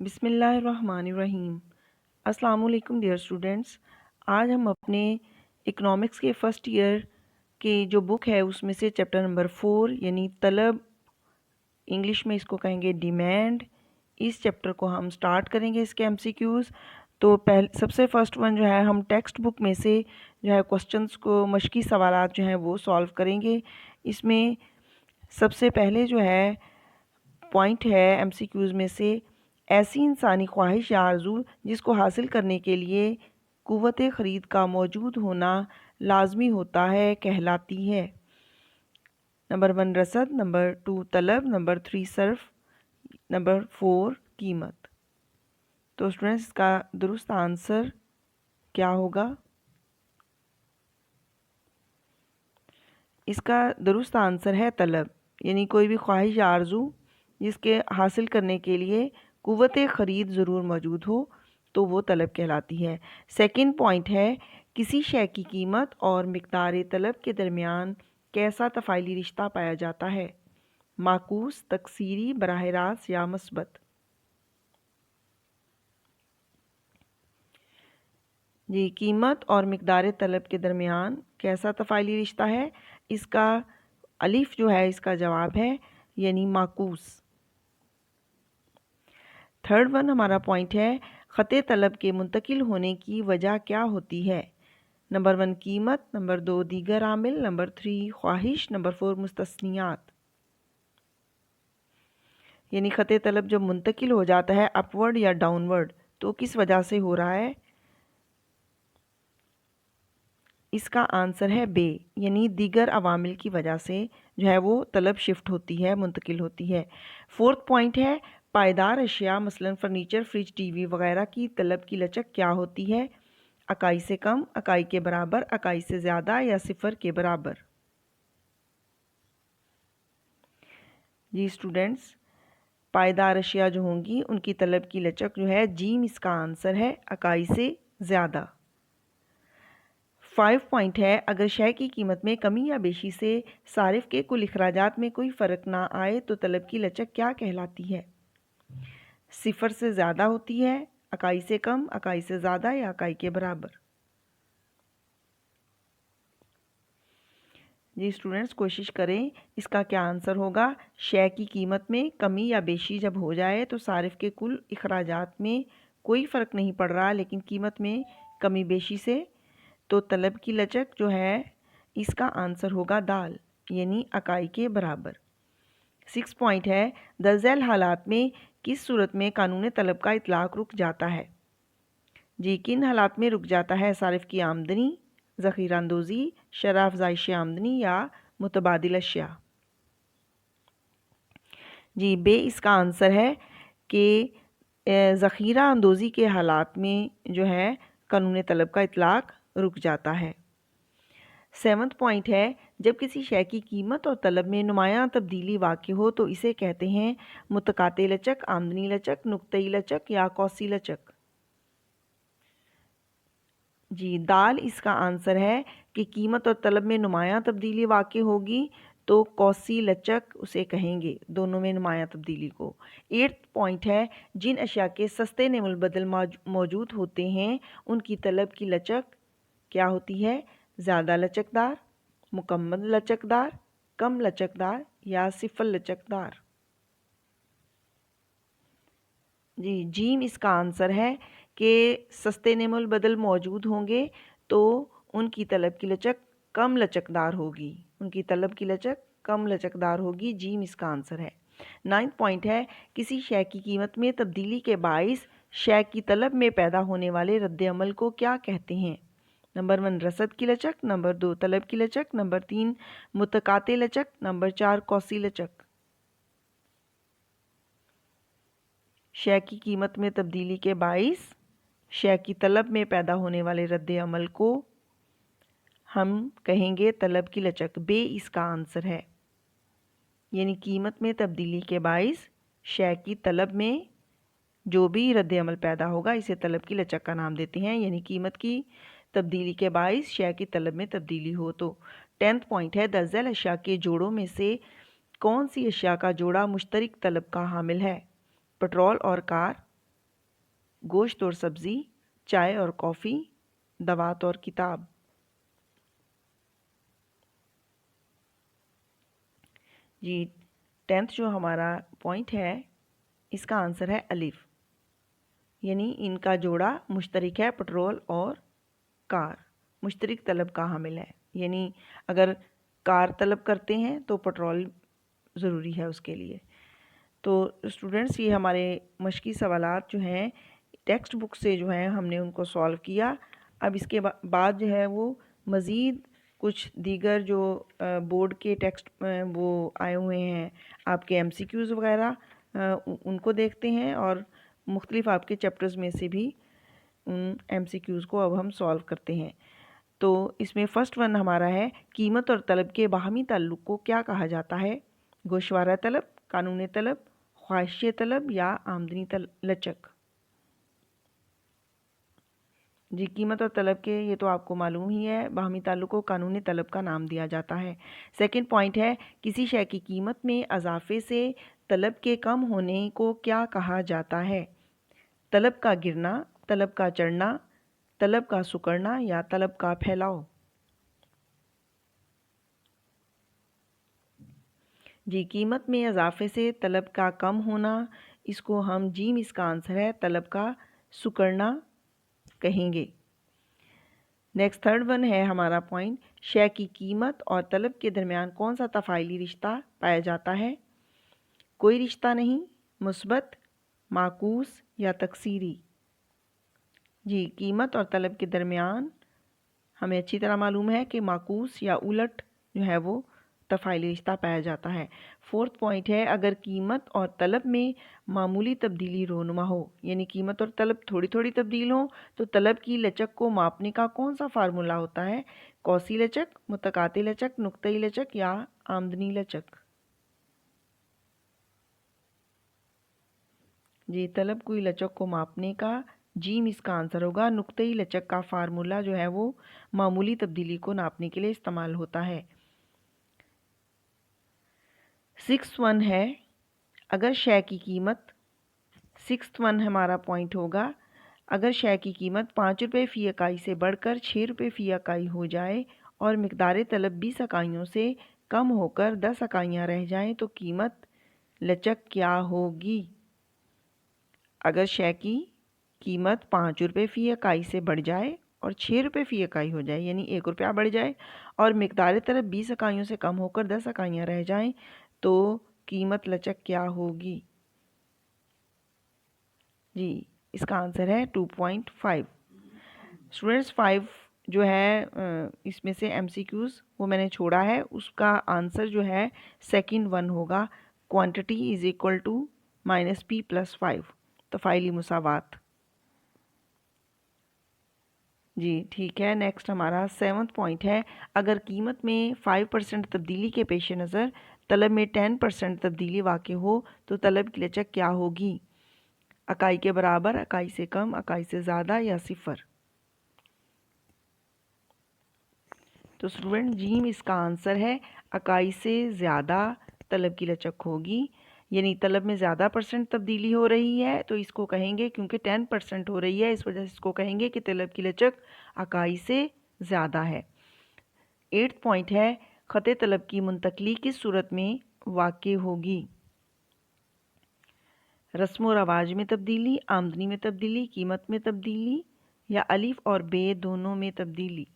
बिस्मिल्लाहिर्रहमानिर्रहीम। अस्सलाम वालेकुम डियर स्टूडेंट्स। आज हम अपने इकोनॉमिक्स के फ़र्स्ट ईयर के जो बुक है उसमें से चैप्टर नंबर 4 यानी तलब, इंग्लिश में इसको कहेंगे डिमांड, इस चैप्टर को हम स्टार्ट करेंगे इसके एमसीक्यूज़। तो सबसे फर्स्ट वन जो है हम टेक्स्ट बुक में से जो है क्वेश्चंस को, मशकी सवालात जो हैं वो सॉल्व करेंगे। इसमें सबसे पहले जो है पॉइंट है एमसीक्यूज़ में से, ऐसी इंसानी ख्वाहिश या आरज़ू जिसको हासिल करने के लिए क़ुव्वत ख़रीद का मौजूद होना लाजमी होता है कहलाती है। नंबर 1 रसद, नंबर 2 तलब, नंबर 3 सर्फ, नंबर 4 कीमत। तो स्टूडेंट्स इसका दुरुस्त आंसर क्या होगा? इसका दुरुस्त आंसर है तलब, यानी कोई भी ख्वाहिश या आरज़ू जिसके हासिल करने के लिए क़ुव्वत ख़रीद ज़रूर मौजूद हो तो वो तलब कहलाती है। सेकंड पॉइंट है, किसी शय की कीमत और मिक़दार तलब के दरमियान कैसा तफ़ाइली रिश्ता पाया जाता है? माकूस, तकसीरी, बराह रास्त या मस्बत? जी, कीमत और मिक़दार तलब के दरमियान कैसा तफ़ाइली रिश्ता है? इसका अलिफ जो है इसका जवाब है, यानी माकूस। थर्ड वन हमारा पॉइंट है, ख़त तलब के मुंतकिल होने की वजह क्या होती है? नंबर 1 कीमत, नंबर 2 दीगर आमिल, नंबर 3 ख्वाहिश, नंबर 4 मुस्तस्नियात। यानी ख़त तलब जब मुंतकिल हो जाता है अपवर्ड या डाउनवर्ड तो किस वजह से हो रहा है? इसका आंसर है बे, यानी दीगर अवामिल की वजह से जो है वो तलब शिफ्ट होती है, मुंतकिल होती है। फोर्थ पॉइंट है, पायदार अशिया मसलन फर्नीचर, फ्रिज, टीवी वगैरह की तलब की लचक क्या होती है? इकाई से कम, इकाई के बराबर, इकाई से ज़्यादा या सिफर के बराबर? जी स्टूडेंट्स, पायदार अशिया जो होंगी उनकी तलब की लचक जो है जीम इसका आंसर है, इकाई से ज़्यादा। 5 पॉइंट है, अगर शय की कीमत में कमी या बेशी से सारिफ के कुल अखराजात में कोई फ़र्क ना आए तो तलब की लचक क्या कहलाती है? सिफर से ज़्यादा होती है, इकाई से कम, इकाई से ज़्यादा या इकाई के बराबर? जी स्टूडेंट्स, कोशिश करें इसका क्या आंसर होगा। शय की कीमत में कमी या बेशी जब हो जाए तो सारिफ के कुल अखराजात में कोई फ़र्क नहीं पड़ रहा लेकिन कीमत में कमी बेशी से, तो तलब की लचक जो है इसका आंसर होगा दाल, यानी इकाई के बराबर। 6 पॉइंट है, दर्जैल हालात में किस सूरत में कानून तलब का इतलाक़ रुक जाता है? जी, किन हालात में रुक जाता है? सारिफ की आमदनी, ज़ख़ीरा अंदोज़ी, शरह अफ़ज़ाइश आमदनी या मुतबादिल अशिया? जी, बे इसका आंसर है कि ज़ख़ीरा अंदोज़ी के हालात में जो है कानून तलब का इतलाक़ रुक जाता है। 7th पॉइंट है, जब किसी शय की कीमत और तलब में नुमायाँ तब्दीली वाक़ हो तो इसे कहते हैं मुतक़ाते लचक, आमदनी लचक, नुक्तई लचक या कौसी लचक? जी, दाल इसका आंसर है कि कीमत और तलब में नुमायाँ तब्दीली वाक़ होगी तो कौसी लचक उसे कहेंगे, दोनों में नुमायाँ तब्दीली को। 8th पॉइंट है, जिन अशिया के सस्ते नेमुल बदल मौजूद होते हैं उनकी तलब की लचक क्या होती है? ज़्यादा लचकदार, मुकम्मल लचकदार, कम लचकदार या सिफर लचकदार? जी, जीम इसका आंसर है कि सस्ते नेमुल बदल मौजूद होंगे तो उनकी तलब की लचक कम लचकदार होगी, उनकी तलब की लचक कम लचकदार होगी। जीम इसका आंसर है। 9th पॉइंट है, किसी शय की कीमत में तब्दीली के बाइस शय की तलब में पैदा होने वाले रद्द अमल को क्या कहते हैं? नंबर 1 रसद की लचक, नंबर 2 तलब की लचक, नंबर 3 मुतक़ाते लचक, नंबर 4 कौसी लचक? शय की कीमत में तब्दीली के बाइस शय की तलब में पैदा होने वाले रद्द अमल को हम कहेंगे तलब की लचक। बे इसका आंसर है, यानी कीमत में तब्दीली के बाइस शय की तलब में जो भी रद्द अमल पैदा होगा इसे तलब की लचक का नाम देते हैं, यानी कीमत की तब्दीली के बाइस शय की तलब में तब्दीली हो तो। 10th पॉइंट है, दर्जैल अशिया के जोड़ों में से कौन सी अशिया का जोड़ा मुश्तरक तलब का हामिल है? पेट्रोल और कार, गोश्त और सब्ज़ी, चाय और कॉफ़ी, दवात और किताब। जी 10th जो हमारा पॉइंट है इसका आंसर है अलिफ, यानी इनका जोड़ा मुश्तरक है, पेट्रोल और कार मुश्तरक तलब का हामिल है। यानी अगर कार तलब करते हैं तो पेट्रोल ज़रूरी है उसके लिए। तो स्टूडेंट्स ये हमारे मश्की सवालात जो हैं टेक्स्ट बुक से जो हैं हमने उनको सॉल्व किया। अब इसके बाद जो है वो मज़ीद कुछ दीगर जो बोर्ड के टेक्स्ट वो आए हुए हैं आपके एमसीक्यूज़ वगैरह उनको देखते हैं और मुख्तलिफ आपके चैप्टर्स में से भी उन एमसीक्यूज़ को अब हम सॉल्व करते हैं। तो इसमें फ़र्स्ट वन हमारा है, कीमत और तलब के बाहमी ताल्लुक़ को क्या कहा जाता है? गोशवारा तलब, कानूनी तलब, ख्वाहिश तलब या आमदनी लचक। जी कीमत और तलब के ये तो आपको मालूम ही है, बाहमी ताल्लुक़ को कानूनी तलब का नाम दिया जाता है। सेकंड पॉइंट है, किसी शय की कीमत में इजाफे से तलब के कम होने को क्या कहा जाता है? तलब का गिरना, तलब का चढ़ना, तलब का सुकड़ना या तलब का फैलाव। जी कीमत में इजाफे से तलब का कम होना, इसको हम जीम इसका आंसर है तलब का सुकड़ना कहेंगे। नेक्स्ट थर्ड वन है हमारा पॉइंट, शय की कीमत और तलब के दरमियान कौन सा तफ़ाइली रिश्ता पाया जाता है? कोई रिश्ता नहीं, मुस्बत, माकूस या तकसीरी। जी कीमत और तलब के दरमियान हमें अच्छी तरह मालूम है कि माकूस या उलट जो है वो तफ़ाइली रिश्ता पाया जाता है। फोर्थ पॉइंट है, अगर कीमत और तलब में मामूली तब्दीली रोनुमा हो, यानी कीमत और तलब थोड़ी थोड़ी तब्दील हो, तो तलब की लचक को मापने का कौन सा फार्मूला होता है? कौसी लचक, मुतकाती लचक, नुक्तई लचक या आमदनी लचक। जी तलब की लचक को मापने का जीम इसका आंसर होगा। नुक्तई लचक का फार्मूला जो है वो मामूली तब्दीली को नापने के लिए इस्तेमाल होता है। सिक्स्थ वन है, अगर शय की कीमत, सिक्स्थ वन हमारा पॉइंट होगा, अगर शय की कीमत 5 रुपये फ़ी इकाई से बढ़कर 6 रुपये फ़ी इकाई हो जाए और मिकदार तलब 20 इकाइयों से कम होकर 10 इकाइयाँ रह जाएं तो कीमत लचक क्या होगी? अगर शय की कीमत 5 रुपये फ़ी इकाई से बढ़ जाए और 6 रुपये फ़ी इकाई हो जाए, यानी 1 रुपया बढ़ जाए और मिकदार तलब 20 इकाइयों से कम होकर 10 इकाइयाँ रह जाएं तो कीमत लचक क्या होगी? जी इसका आंसर है 2.5। स्टूडेंट्स 5 जो है इसमें से एमसीक्यूज़ वो मैंने छोड़ा है, उसका आंसर जो है सेकंड वन होगा, quantity is equal to -p+5, तफ़ाइली मुसावात। जी ठीक है। नेक्स्ट हमारा 7th पॉइंट है, अगर कीमत में 5% तब्दीली के पेश नज़र तलब में 10% तब्दीली वाक़ हो तो तलब की लचक क्या होगी? इकाई के बराबर, इकाई से कम, इकाई से ज़्यादा या सिफर। तो स्टूडेंट जीम इसका आंसर है, इकाई से ज़्यादा तलब की लचक होगी, यानी तलब में ज़्यादा परसेंट तब्दीली हो रही है तो इसको कहेंगे, क्योंकि 10% हो रही है इस वजह से इसको कहेंगे कि तलब की लचक इकाई से ज़्यादा है। 8th पॉइंट है, ख़त तलब की मुंतकली किस सूरत में वाक़ होगी? रस्म व रवाज में तब्दीली, आमदनी में तब्दीली, कीमत में तब्दीली या अलिफ और बे दोनों में तब्दीली।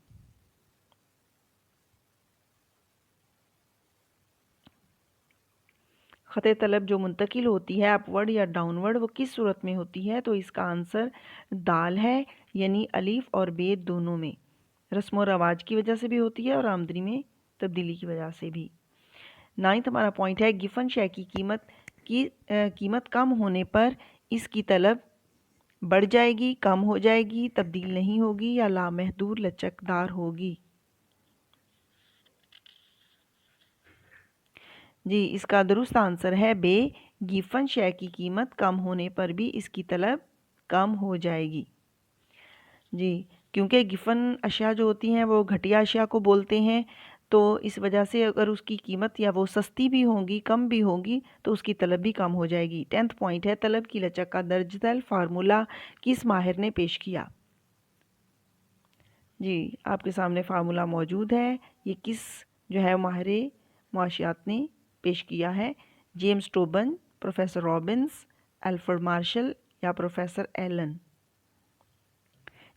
ख़त तलब जो मुंतकिल होती है अपवर्ड या डाउनवर्ड वो किस सूरत में होती है? तो इसका आंसर दाल है, यानी अलिफ और बे दोनों में। रस्म व रवाज की वजह से भी होती है और आमदनी में तब्दीली की वजह से भी। 9th हमारा पॉइंट है, गिफन शय की कीमत कम होने पर इसकी तलब बढ़ जाएगी, कम हो जाएगी, तब्दील नहीं होगी या लामहदूद लचकदार होगी। जी इसका दुरुस्त आंसर है बे, गिफन शय की कीमत कम होने पर भी इसकी तलब कम हो जाएगी। जी क्योंकि गिफन अशिया जो होती हैं वो घटिया अशिया को बोलते हैं, तो इस वजह से अगर उसकी कीमत या वो सस्ती भी होंगी, कम भी होंगी, तो उसकी तलब भी कम हो जाएगी। 10th पॉइंट है, तलब की लचक का दर्ज झैल फार्मूला किस माहिर ने पेश किया? जी, आपके सामने फार्मूला मौजूद है। ये किस जो है माहिर मुआशियात ने पेश किया है? James Tobin, professor Robbins, Alfred Marshall या प्रोफेसर एलन?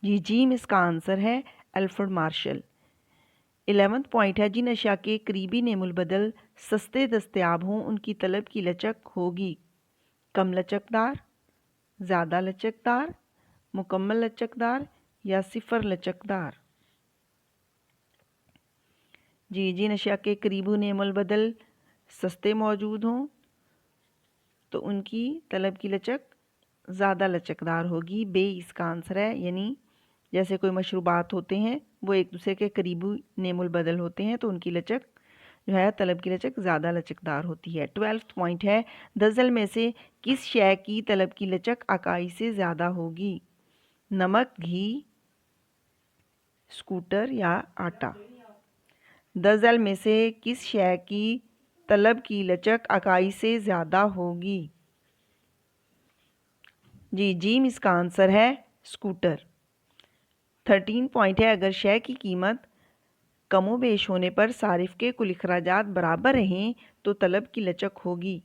जी, इसका आंसर है अल्फ्रेड मार्शल। 11th पॉइंट है, जिन अशिया के करीबी नेमुल बदल सस्ते दस्तयाब हों उनकी तलब की लचक होगी कम लचकदार, ज़्यादा लचकदार, मुकम्मल लचकदार या सिफर लचकदार? जी, जिन अशिया के करीबी नेमुल बदल सस्ते मौजूद हों तो उनकी तलब की लचक ज़्यादा लचकदार होगी। बे इसका आंसर है, यानी जैसे कोई मशरूबात होते हैं वो एक दूसरे के करीबी नेमुल बदल होते हैं तो उनकी लचक जो है तलब की लचक ज़्यादा लचकदार होती है। 12th पॉइंट है, दरअसल में से किस शय की तलब की लचक अकाई से ज़्यादा होगी? नमक, घी, स्कूटर या आटा? दरअसल में से किस शय की तलब की लचक अकाई से ज़्यादा होगी? जी, इसका आंसर है स्कूटर। 13 पॉइंट है, अगर शय की कीमत कमोबेश होने पर सारिफ के कुल अखराजात बराबर रहें तो तलब की लचक होगी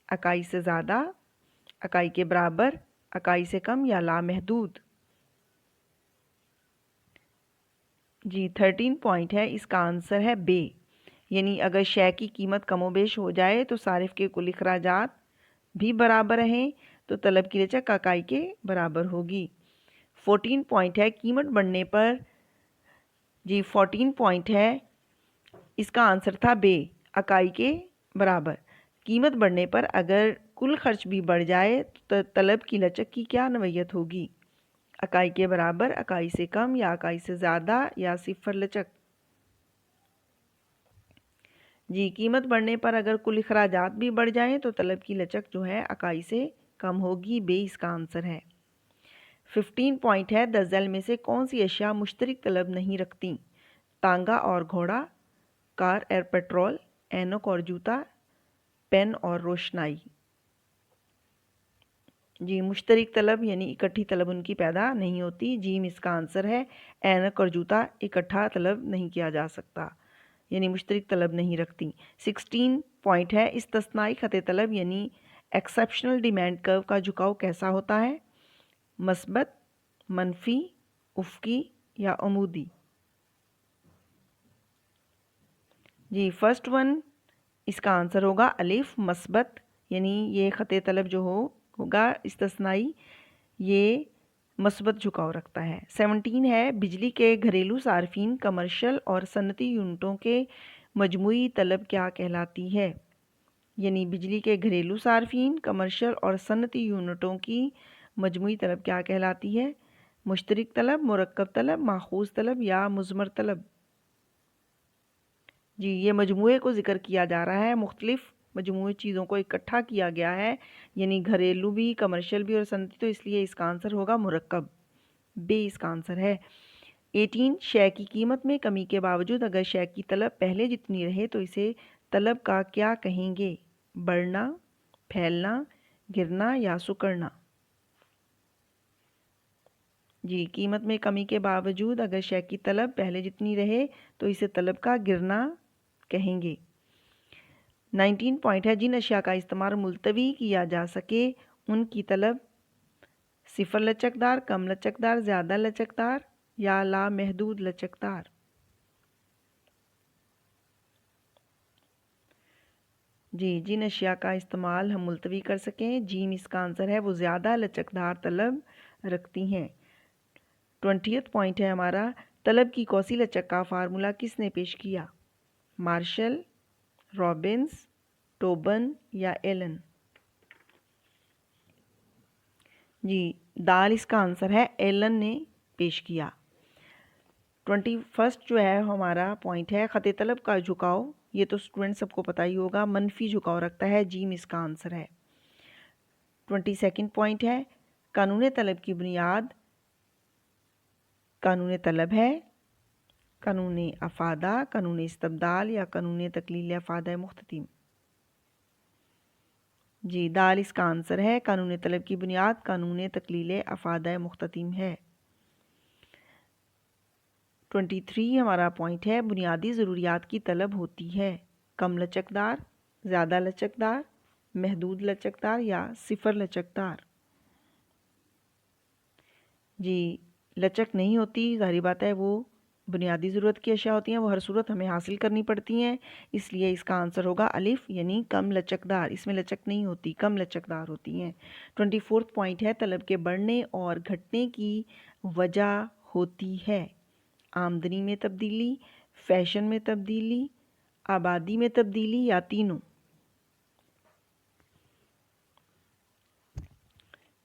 अकाई से ज़्यादा, अकाई के बराबर, अकाई से कम या लामहदूद? जी, 13 पॉइंट है, इसका आंसर है बे, यानी अगर शय की कीमत कमोबेश हो जाए तो सारिफ के कुल अखराजात भी बराबर रहें तो तलब की लचक अकाई के बराबर होगी। 14 पॉइंट है, कीमत बढ़ने पर, जी 14 पॉइंट है, इसका आंसर था बे, अकाई के बराबर। कीमत बढ़ने पर अगर कुल खर्च भी बढ़ जाए तो तलब की लचक की क्या नवैयत होगी? अकाई के बराबर, अकाई से कम या अकाई से ज़्यादा या सिफर लचक? जी, कीमत बढ़ने पर अगर कुल अखराजात भी बढ़ जाएं तो तलब की लचक जो है अकाई से कम होगी। बे इसका आंसर है। 15 पॉइंट है, दर्जल में से कौन सी अशिया मुश्तरक तलब नहीं रखती? तांगा और घोड़ा, कार और पेट्रोल, ऐनक और जूता, पेन और रोशनाई? जी, मुश्तरक तलब यानी इकट्ठी तलब उनकी पैदा नहीं होती। जी, इसका आंसर है, ऐनक और जूता इकट्ठा तलब नहीं किया जा सकता, यानी मुश्तरक तलब नहीं रखती। 16 पॉइंट है, इस्तस्नाई खते तलब यानी एक्सेप्शनल डिमांड कर्व का झुकाव कैसा होता है? मस्बत, मनफी, उफ़की या अमूदी? जी, फर्स्ट वन इसका आंसर होगा अलिफ, मस्बत, यानी ये खते तलब जो होगा इस्तस्नाई, ये मस्बत झुकाव रखता है। 17 है, बिजली के घरेलू सार्फिन कमर्शियल और सनती यूनिटों के मजमुई तलब क्या कहलाती है? यानी बिजली के घरेलू सार्फिन कमर्शियल और सनती यूनिटों की मजमुई तलब क्या कहलाती है? मुश्तरक तलब, मुरक्कब तलब, माखूज तलब या मुज़मर तलब? जी, ये मजमूए को ज़िक्र किया जा रहा है, मुख्तलिफ मजमूए चीज़ों को इकट्ठा किया गया है, यानी घरेलू भी, कमर्शियल भी और सनती, तो इसलिए इसका आंसर होगा मुरक्कब। बे इसका आंसर है। 18 शय की कीमत में कमी के बावजूद अगर शय की तलब पहले जितनी रहे तो इसे तलब का क्या कहेंगे? बढ़ना, फैलना, गिरना या सुकड़ना? जी, कीमत में कमी के बावजूद अगर शय की तलब पहले जितनी रहे तो इसे तलब का गिरना कहेंगे। 19 पॉइंट है, जिन अशिया का इस्तेमाल मुलतवी किया जा सके उनकी तलब सिफर लचकदार, कम लचकदार, ज़्यादा लचकदार या लामहदूद लचकदार? जी, जिन अशिया का इस्तेमाल हम मुलतवी कर सकें, जीम इसका आंसर है, वो ज़्यादा लचकदार तलब रखती हैं। 20th पॉइंट है हमारा, तलब की कौसी लचक का फार्मूला किसने पेश किया? मार्शल, रॉबिन्स, टोबन या एलन? जी, दाल इसका आंसर है, एलन ने पेश किया। 21st जो है हमारा पॉइंट है, खते तलब का झुकाव, ये तो स्टूडेंट सबको पता ही होगा, मनफी झुकाव रखता है। जीम इसका आंसर है। 22nd पॉइंट है, कानून तलब की बुनियाद कानून तलब है, कानून अफादा, कानून इस्तबदाल या कानून तकलील अफादा मुख्ततीम। जी, दाल इसका आंसर है। कानून तलब की बुनियाद कानून तकलील अफादा मुख्ततीम है। 23 हमारा पॉइंट है, बुनियादी ज़रूरियात की तलब होती है कम लचकदार, ज़्यादा लचकदार, महदूद लचकदार या सिफर लचकदार। जी, लचक नहीं होती, ज़ाहिर बात है, वो बुनियादी ज़रूरत की अशिया होती हैं, वो हर सूरत हमें हासिल करनी पड़ती हैं, इसलिए इसका आंसर होगा अलिफ यानी कम लचकदार। इसमें लचक नहीं होती, कम लचकदार होती हैं। 24 पॉइंट है, तलब के बढ़ने और घटने की वजह होती है आमदनी में तब्दीली, फैशन में तब्दीली, आबादी में तब्दीली या तीनों।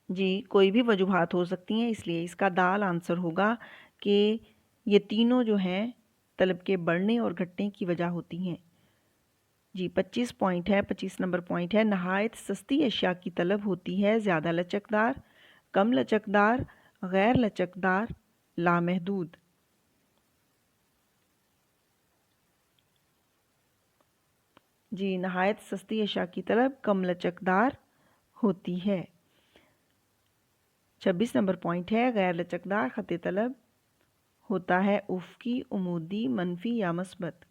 जी, कोई भी वजूहात हो सकती हैं, इसलिए इसका दाल आंसर होगा कि ये तीनों जो हैं तलब के बढ़ने और घटने की वजह होती हैं। जी, 25 पॉइंट है, 25 नंबर पॉइंट है, नहायत सस्ती अशिया की तलब होती है ज़्यादा लचकदार, कम लचकदार, गैर लचकदार, लामहदूद। जी, नहायत सस्ती अशिया की तलब कम लचकदार होती है। 26 नंबर पॉइंट है, गैर लचकदार खत तलब होता है उफ़की, उमूदी, मनफी या मस्बत।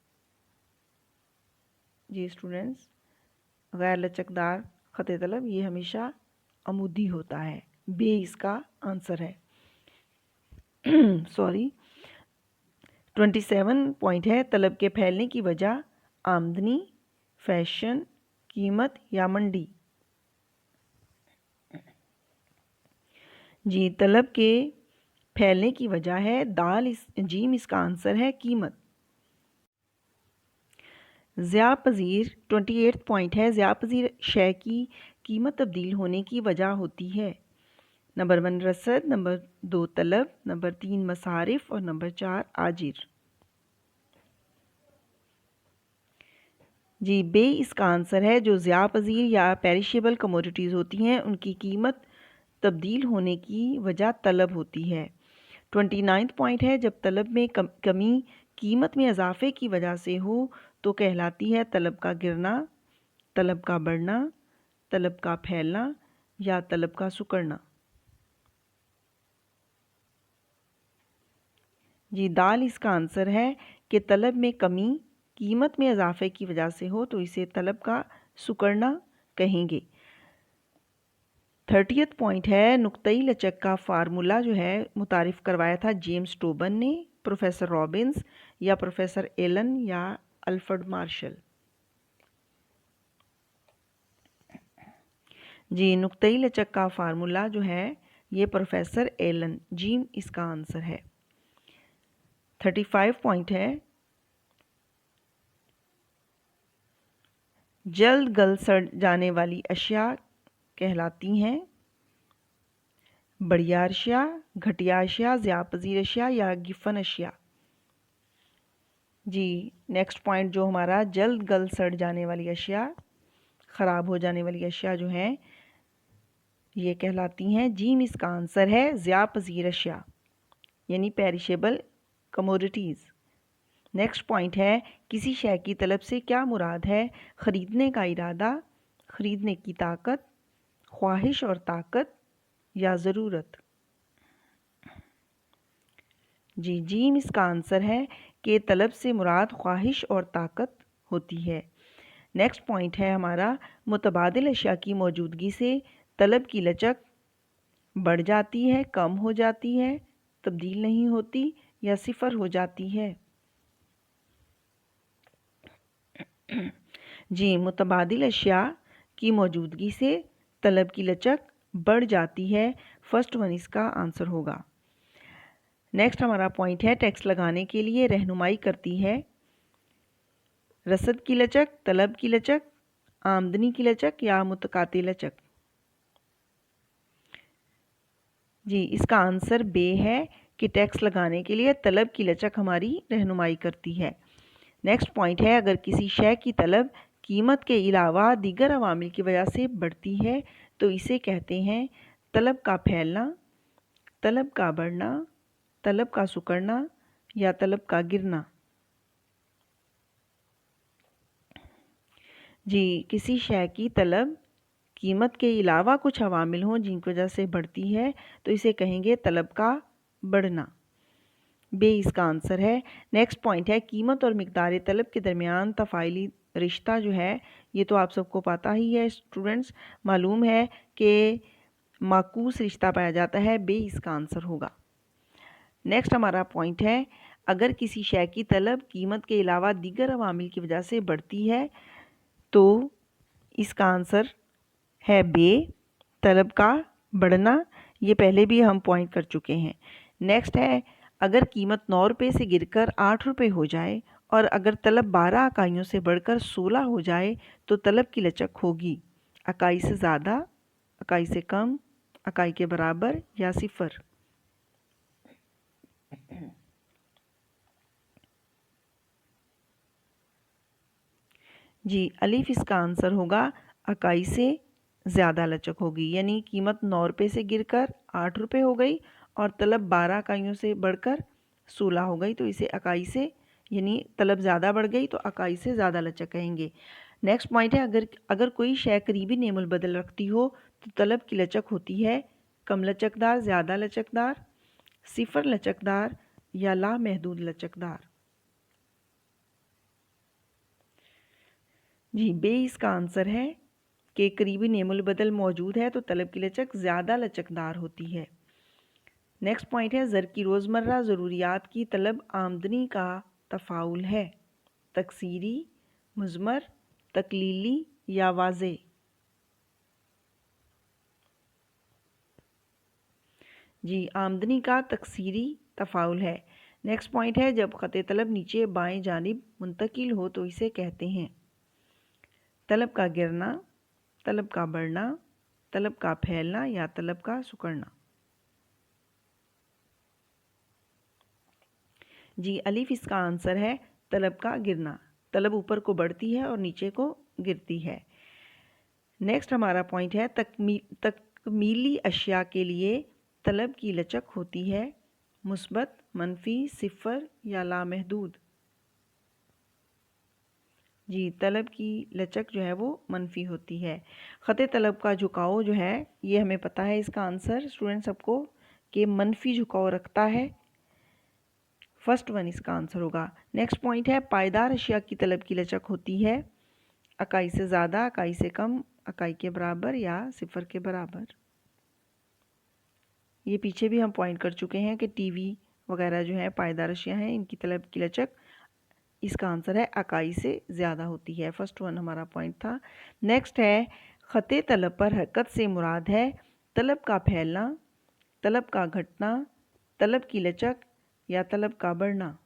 जी स्टूडेंट्स, गैर लचकदार खत तलब ये हमेशा अमूदी होता है, बे इसका आंसर है। सॉरी। 27 पॉइंट है, तलब के फैलने की वजह आमदनी, फैशन, कीमत या मंडी। जी, तलब के फैलने की वजह है दाल, जीम इसका आंसर है कीमत। ज़िया पज़ीर 28 पॉइंट है, ज़िया पज़ीर शय की कीमत तब्दील होने की वजह होती है नंबर 1 रसद, नंबर 2 तलब, नंबर 3 मसारिफ और नंबर 4 आजिर। जी, बे इसका आंसर है। जो ज़िया पज़ीर या पेरिशेबल कमोडिटीज़ होती हैं उनकी कीमत तब्दील होने की वजह तलब होती है। 29 पॉइंट है, जब तलब में कमी कीमत में इजाफे की वजह से हो तो कहलाती है तलब का गिरना, तलब का बढ़ना, तलब का फैलना या तलब का सुकड़ना। जी, दाल इसका आंसर है कि तलब में कमी कीमत में इजाफे की वजह से हो तो इसे तलब का सुकड़ना कहेंगे। 30th पॉइंट है, नुक्तई लचक का फार्मूला जो है मुतारिफ़ करवाया था जेम्स टोबन ने, प्रोफेसर रॉबिन्स या प्रोफेसर एलन या अल्फ्रेड मार्शल। जी, नुक्तई लचक का फार्मूला जो है ये प्रोफेसर एलन, जीम इसका आंसर है। 35 पॉइंट है, जल्द गल सड़ जाने वाली अशिया कहलाती हैं बढ़िया अशिया, घटिया अशिया, ज़िया पज़ीर अशिया या गिफन अशिया। जी, नेक्स्ट पॉइंट जो हमारा जल्द गल सड़ जाने वाली अशिया, ख़राब हो जाने वाली अशिया जो हैं ये कहलाती हैं, जीम इसका आंसर है ज़िया पज़ीर अशिया यानी पेरिशेबल कमोडिटीज़। नेक्स्ट पॉइंट है, किसी शय की तलब से क्या मुराद है? ख़रीदने का इरादा, ख़रीदने की ताकत, ख्वाहिश और ताकत या ज़रूरत। जी, जीम इसका आंसर है कि तलब से मुराद ख्वाहिश और ताकत होती है। नेक्स्ट पॉइंट है हमारा, मुतबादिल अशिया की मौजूदगी से तलब की लचक बढ़ जाती है, कम हो जाती है, तब्दील नहीं होती या सिफर हो जाती है। जी, मुतबादिल अशिया की मौजूदगी से तलब की लचक बढ़ जाती है, फर्स्ट वन इसका आंसर होगा। नेक्स्ट हमारा पॉइंट है, टैक्स लगाने के लिए रहनुमाई करती है रसद की लचक, तलब की लचक, आमदनी की लचक या मुतकाती लचक। जी, इसका आंसर बे है कि टैक्स लगाने के लिए तलब की लचक हमारी रहनुमाई करती है। नेक्स्ट पॉइंट है, अगर किसी शय की तलब कीमत के अलावा दीगर अवामिल की वजह से बढ़ती है तो इसे कहते हैं तलब का फैलना, तलब का बढ़ना, तलब का सुकड़ना या तलब का गिरना। जी, किसी शय की तलब कीमत के अलावा कुछ अवामिल हों जिनकी वजह से बढ़ती है तो इसे कहेंगे तलब का बढ़ना। बे इसका आंसर है। नेक्स्ट पॉइंट है कीमत और मिकदार तलब के दरमियान तफ़ाइली रिश्ता जो है ये तो आप सबको पता ही है स्टूडेंट्स, मालूम है कि माकूस रिश्ता पाया जाता है। बे इसका आंसर होगा। नेक्स्ट हमारा पॉइंट है अगर किसी शय की तलब कीमत के अलावा दीगर अवामिल की वजह से बढ़ती है तो इसका आंसर है बे, तलब का बढ़ना। ये पहले भी हम पॉइंट कर चुके हैं। नेक्स्ट है अगर कीमत 9 रुपये से गिरकर 8 रुपये हो जाए और अगर तलब 12 इकाइयों से बढ़कर 16 हो जाए तो तलब की लचक होगी इकाई से ज़्यादा, इकाई से कम, इकाई के बराबर या सिफर। जी, अलीफ इसका आंसर होगा इकाई से ज़्यादा लचक होगी, यानी कीमत 9 रुपये से गिरकर 8 रुपये हो गई और तलब 12 इकाइयों से बढ़कर 16 हो गई तो इसे इकाई से, यानी तलब ज़्यादा बढ़ गई तो इकाई से ज़्यादा लचक कहेंगे। नेक्स्ट पॉइंट है अगर कोई शय करीबी नेमुल बदल रखती हो तो तलब की लचक होती है कम लचकदार, ज़्यादा लचकदार, सिफर लचकदार या लामहदूद लचकदार। जी, बे इसका आंसर है कि करीबी नेमुल बदल मौजूद है तो तलब की लचक ज़्यादा लचकदार होती है। नेक्स्ट पॉइंट है ज़र की रोज़मर्रा ज़रूरियात की तलब आमदनी का तफ़ाउल है तकसीरी, मुज़मर, तकलीली या वाज़े। जी, आमदनी का तकसीरी तफ़ाउल है। नेक्स्ट पॉइंट है जब ख़त तलब नीचे बाएं जानिब मुंतकिल हो तो इसे कहते हैं तलब का गिरना, तलब का बढ़ना, तलब का फैलना या तलब का सुकड़ना। जी, अलीफ इसका आंसर है तलब का गिरना। तलब ऊपर को बढ़ती है और नीचे को गिरती है। नेक्स्ट हमारा पॉइंट है तकमीली अशिया के लिए तलब की लचक होती है मुस्बत, मनफी, सिफर या लामहदूद। जी, तलब की लचक जो है वो मनफी होती है। ख़त तलब का झुकाव जो है ये हमें पता है इसका आंसर स्टूडेंट सबको कि मनफी झुकाव रखता है। फर्स्ट वन इसका आंसर होगा। नेक्स्ट पॉइंट है पायदार अशिया की तलब की लचक होती है इकाई से ज़्यादा, इकाई से कम, इकाई के बराबर या सिफर के बराबर। ये पीछे भी हम पॉइंट कर चुके हैं कि टीवी वगैरह जो है पायदार अशिया हैं, इनकी तलब की लचक इसका आंसर है इकाई से ज़्यादा होती है। फर्स्ट वन हमारा पॉइंट था। नेक्स्ट है ख़त तलब पर हरकत से मुराद है तलब का फैलना, तलब का घटना, तलब की लचक या तलब का बढ़ना।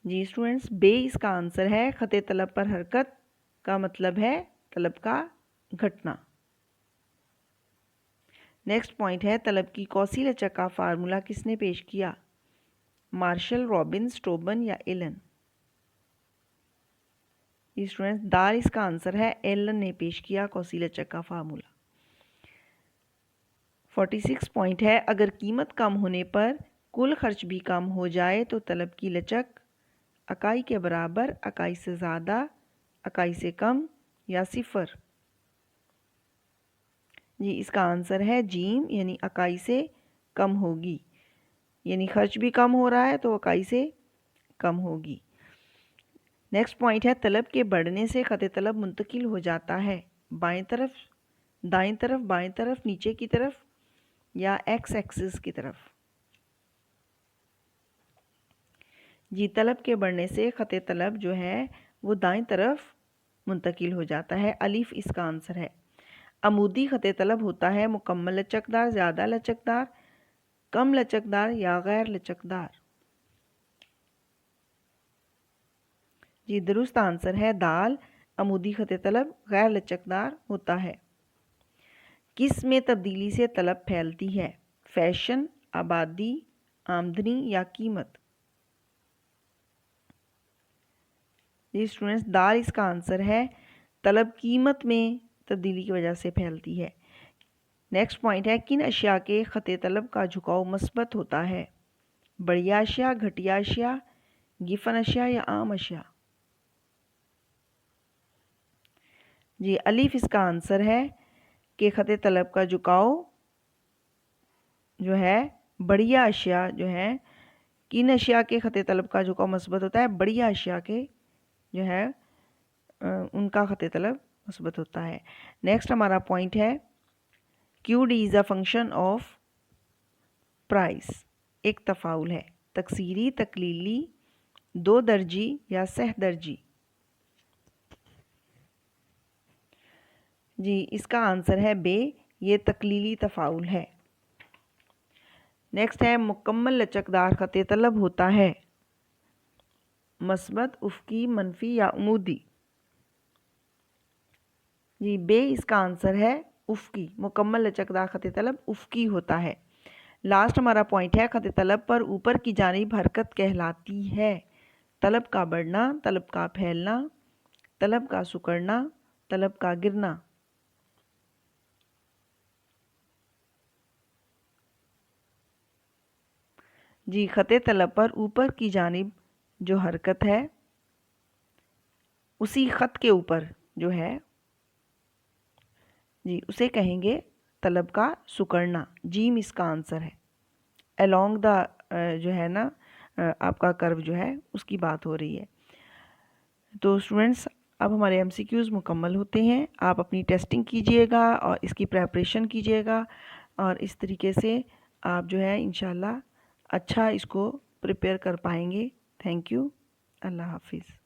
जी स्टूडेंट्स, बे इसका आंसर है। ख़त तलब पर हरकत का मतलब है तलब का घटना। नेक्स्ट पॉइंट है तलब की कौसी लचक का फार्मूला किसने पेश किया? मार्शल, रॉबिन्स, टोबन या एलन। स्टूडेंट्स, दार इसका आंसर है। एलन ने पेश किया कौसी लचक का फार्मूला। 46 पॉइंट है अगर कीमत कम होने पर कुल खर्च भी कम हो जाए तो तलब की लचक इकाई के बराबर, इकाई से ज़्यादा, इकाई से कम या सिफर। जी, इसका आंसर है जीम, यानी इकाई से कम होगी, यानी खर्च भी कम हो रहा है तो इकाई से कम होगी। नेक्स्ट पॉइंट है तलब के बढ़ने से ख़त तलब मुंतकिल हो जाता है बाएं तरफ, दाएं तरफ, बाएं तरफ, नीचे की तरफ या एक्स एक्सिस की तरफ। जी, तलब के बढ़ने से ख़त तलब जो है वो दाएं तरफ मुंतकिल हो जाता है। अलीफ इसका आंसर है। अमूदी ख़त तलब होता है मुकम्मल लचकदार, ज़्यादा लचकदार, कम लचकदार या गैर लचकदार। जी, दुरुस्त आंसर है दाल। अमूदी ख़त तलब गैर लचकदार होता है। किस में तब्दीली से तलब फैलती है? फैशन, आबादी, आमदनी या कीमत। जी स्टूडेंट्स, दाल इसका आंसर है। तलब कीमत में तब्दीली की वजह से फैलती है। नेक्स्ट पॉइंट है, किन अशिया के खते तलब का झुकाव मस्बत होता है? बढ़िया अशिया, घटिया अशिया, गिफन अशिया या आम अशिया? जी, अलीफ इसका आंसर है कि खते तलब का झुकाव जो है बढ़िया अशिया जो है, किन अशिया के खते तलब का झुकाव मस्बत होता है? बढ़िया अशिया के जो है उनका खते तलब मस्बत होता है। नेक्स्ट हमारा पॉइंट है, Q D is a function of price. एक तफाउल है, तकसीरी, तकलीली, दो दर्जी या सह दर्जी? जी, इसका आंसर है बे, ये तकलीली तफाउल है। नेक्स्ट है, मुकम्मल लचकदार खते तलब होता है मस्बत, उफ़की, मनफी या उमूदी? जी, बे इसका आंसर है उफ़की, मुकम्मल लचकदार खते तलब उफ़की होता है। लास्ट हमारा पॉइंट है, खते तलब पर ऊपर की जानिब हरकत कहलाती है तलब का बढ़ना, तलब का फैलना, तलब का सुकड़ना, तलब का गिरना? जी, खते तलब पर ऊपर की जानिब जो हरकत है उसी ख़त के ऊपर जो है जी उसे कहेंगे तलब का सुकड़ना। जीम इसका आंसर है। अलोंग द जो है ना आपका कर्व जो है उसकी बात हो रही है। तो स्टूडेंट्स, अब हमारे एमसीक्यूज़ मुकम्मल होते हैं। आप अपनी टेस्टिंग कीजिएगा और इसकी प्रेपरेशन कीजिएगा और इस तरीके से आप जो है इंशाल्लाह अच्छा इसको प्रिपेयर कर पाएंगे। Thank you. अल्लाह हाफिज़।